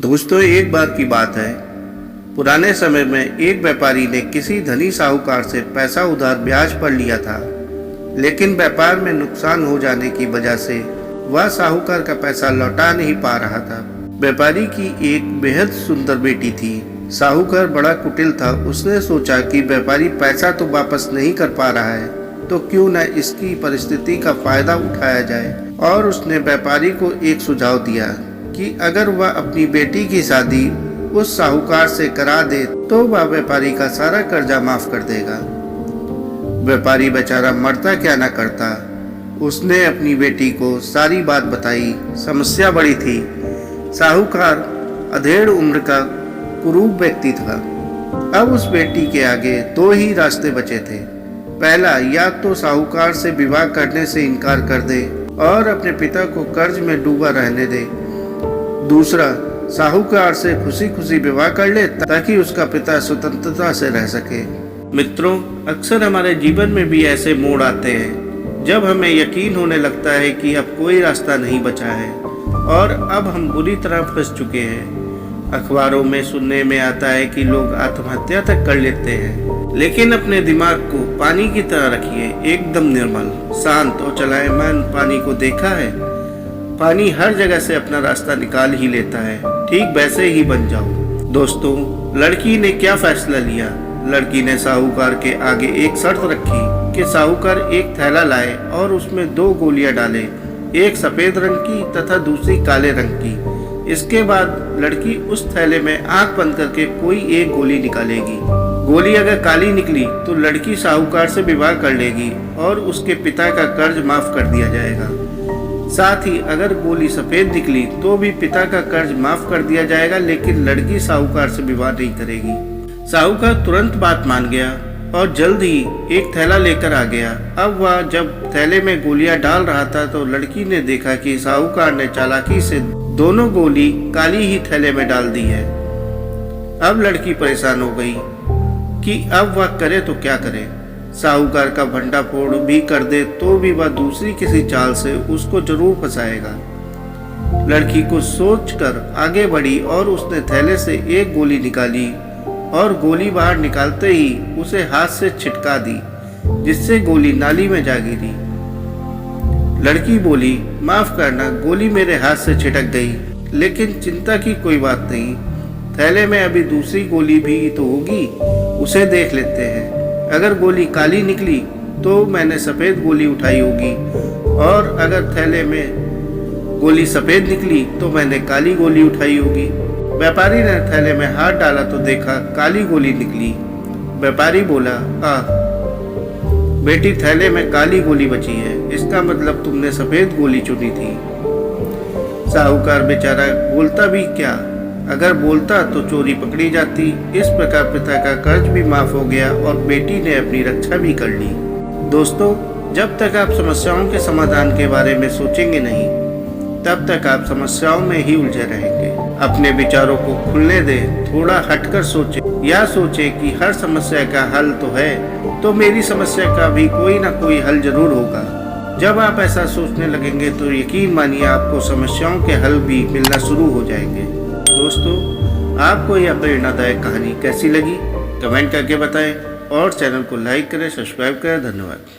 दोस्तों, एक बार की बात है, पुराने समय में एक व्यापारी ने किसी धनी साहूकार से पैसा उधार ब्याज पर लिया था, लेकिन व्यापार में नुकसान हो जाने की वजह से वह साहूकार का पैसा लौटा नहीं पा रहा था। व्यापारी की एक बेहद सुंदर बेटी थी। साहूकार बड़ा कुटिल था। उसने सोचा कि व्यापारी पैसा तो वापस नहीं कर पा रहा है, तो क्यों न इसकी परिस्थिति का फायदा उठाया जाए। और उसने व्यापारी को एक सुझाव दिया कि अगर वह अपनी बेटी की शादी उस साहूकार से करा दे तो वह व्यापारी का सारा कर्जा माफ कर देगा। व्यापारी बेचारा मरता क्या न करता। उसने अपनी बेटी को सारी बात बताई। समस्या बड़ी थी। साहूकार अधेड़ उम्र का कुरूप व्यक्ति था। अब उस बेटी के आगे दो ही रास्ते बचे थे। पहला, या तो साहूकार से विवाह करने से इनकार कर दे और अपने पिता को कर्ज में डूबा रहने दे। दूसरा, साहूकार से खुशी खुशी विवाह कर ले ताकि उसका पिता स्वतंत्रता से रह सके। मित्रों, अक्सर हमारे जीवन में भी ऐसे मोड़ आते हैं जब हमें यकीन होने लगता है कि अब कोई रास्ता नहीं बचा है और अब हम बुरी तरह फंस चुके हैं। अखबारों में सुनने में आता है कि लोग आत्महत्या तक कर लेते हैं, लेकिन अपने दिमाग को पानी की तरह रखिए, एकदम निर्मल, शांत और चलायमान पानी को देखा है। पानी हर जगह से अपना रास्ता निकाल ही लेता है। ठीक वैसे ही बन जाओ। दोस्तों, लड़की ने क्या फैसला लिया? लड़की ने साहूकार के आगे एक शर्त रखी कि साहूकार एक थैला लाए और उसमें 2 गोलियां डाले, एक सफेद रंग की तथा दूसरी काले रंग की। इसके बाद लड़की उस थैले में आंख बंद करके कोई एक गोली निकालेगी। गोली अगर काली निकली तो लड़की साहूकार से विवाह कर लेगी और उसके पिता का कर्ज माफ कर दिया जाएगा। साथ ही अगर गोली सफेद निकली तो भी पिता का कर्ज माफ कर दिया जाएगा, लेकिन लड़की साहूकार से विवाह नहीं करेगी। साहूकार तुरंत बात मान गया और जल्द ही एक थैला लेकर आ गया। अब वह जब थैले में गोलियां डाल रहा था तो लड़की ने देखा कि साहूकार ने चालाकी से दोनों गोली काली ही थैले में डाल दी है। अब लड़की परेशान हो गई कि अब वह करे तो क्या करे। साहूकार का भंडाफोड़ भी कर दे तो भी वह दूसरी किसी चाल से उसको जरूर फंसाएगा। लड़की को सोचकर आगे बढ़ी और उसने थैले से एक गोली निकाली और गोली बाहर निकालते ही उसे हाथ से छिटका दी, जिससे गोली नाली में जा गिरी। लड़की बोली, माफ करना, गोली मेरे हाथ से छिटक गई, लेकिन चिंता की कोई बात नहीं। थैले में अभी दूसरी गोली भी तो होगी, उसे देख लेते हैं। अगर गोली काली निकली तो मैंने सफेद गोली उठाई होगी, और अगर थैले में गोली सफेद निकली तो मैंने काली गोली उठाई होगी। व्यापारी ने थैले में हाथ डाला तो देखा काली गोली निकली। व्यापारी बोला, बेटी, थैले में काली गोली बची है, इसका मतलब तुमने सफेद गोली चुनी थी। साहूकार बेचारा बोलता भी क्या, अगर बोलता तो चोरी पकड़ी जाती। इस प्रकार पिता का कर्ज भी माफ हो गया और बेटी ने अपनी रक्षा भी कर ली। दोस्तों, जब तक आप समस्याओं के समाधान के बारे में सोचेंगे नहीं, तब तक आप समस्याओं में ही उलझे रहेंगे। अपने विचारों को खुलने दें, थोड़ा हटकर सोचें, या सोचें कि हर समस्या का हल तो है, तो मेरी समस्या का भी कोई ना कोई हल जरूर होगा। जब आप ऐसा सोचने लगेंगे तो यकीन मानिए आपको समस्याओं के हल भी मिलना शुरू हो जाएंगे। दोस्तों, आपको यह प्रेरणादायक कहानी कैसी लगी? कमेंट करके बताएं और चैनल को लाइक करें, सब्सक्राइब करें। धन्यवाद।